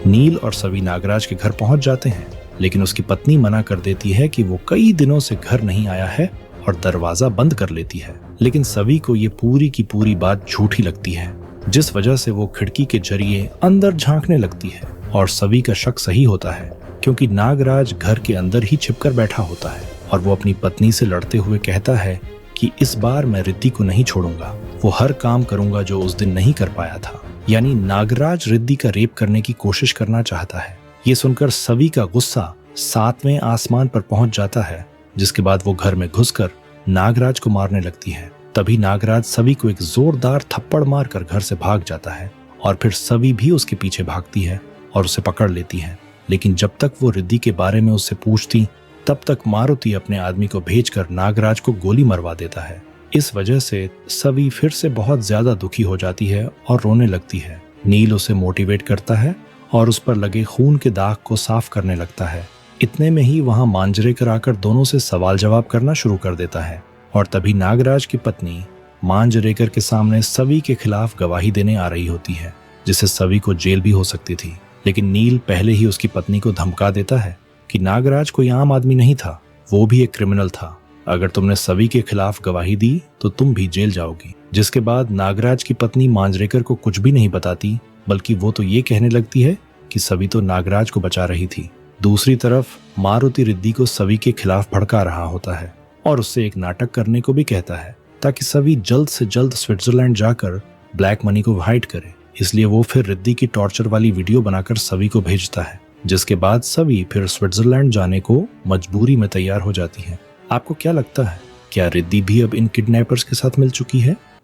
नील और सवी नागराज के घर पहुंच जाते हैं, लेकिन उसकी पत्नी मना कर देती है कि वो कई दिनों से घर नहीं आया है और दरवाजा बंद कर लेती है। लेकिन सवी को ये पूरी की पूरी बात झूठी लगती है, जिस वजह से वो खिड़की के जरिए अंदर झांकने लगती है और सवी का शक सही होता है, क्योंकि नागराज घर के अंदर ही छिपकर बैठा होता है और वो अपनी पत्नी से लड़ते हुए कहता है कि इस बार मैं रिद्धि को नहीं छोड़ूंगा, वो हर काम करूंगा जो उस दिन नहीं कर पाया था। यानी नागराज रिद्धि का रेप करने की कोशिश करना चाहता है। ये सुनकर सवी का गुस्सा 7वें आसमान पर पहुंच जाता है, जिसके बाद वो घर में घुसकर नागराज को मारने लगती है। तभी नागराज सवी को एक जोरदार थप्पड़ मारकर घर से भाग जाता है और फिर सवी भी उसके पीछे भागती है और उसे पकड़ लेती है। लेकिन जब तक वो रिद्धि के बारे में उससे पूछती, तब तक मारुति अपने आदमी को भेजकर नागराज को गोली मरवा देता है। इस वजह से सवी फिर से बहुत ज्यादा दुखी हो जाती है और रोने लगती है। नील उसे मोटिवेट करता है और उस पर लगे खून के दाग को साफ करने लगता है। इतने में ही वहां मांजरेकर आकर दोनों से सवाल जवाब करना शुरू कर देता है और तभी नागराज की पत्नी मांजरेकर के सामने सवी के खिलाफ गवाही देने आ रही होती है, जिससे सवी को जेल भी हो सकती थी। लेकिन नील पहले ही उसकी पत्नी को धमका देता है कि नागराज कोई आम आदमी नहीं था, वो भी एक क्रिमिनल था। अगर तुमने सवी के खिलाफ गवाही दी तो तुम भी जेल जाओगी। जिसके बाद नागराज की पत्नी मांजरेकर को कुछ भी नहीं बताती, बल्कि वो तो ये कहने लगती है कि सवी तो नागराज को बचा रही थी। दूसरी तरफ मारुति रिद्धि को सवी के खिलाफ भड़का रहा होता है और उससे एक नाटक करने को भी कहता है, ताकि सवी जल्द से जल्द स्विट्जरलैंड जाकर ब्लैक मनी को हाइड करे। इसलिए वो फिर रिद्धि की टॉर्चर वाली वीडियो बनाकर सवी को भेजता है, जिसके बाद सवी फिर स्विट्जरलैंड जाने को मजबूरी में तैयार हो जाती है। आपको क्या लगता है, क्या रिद्धि भी अब इन किडनैपर्स के साथ मिल चुकी है?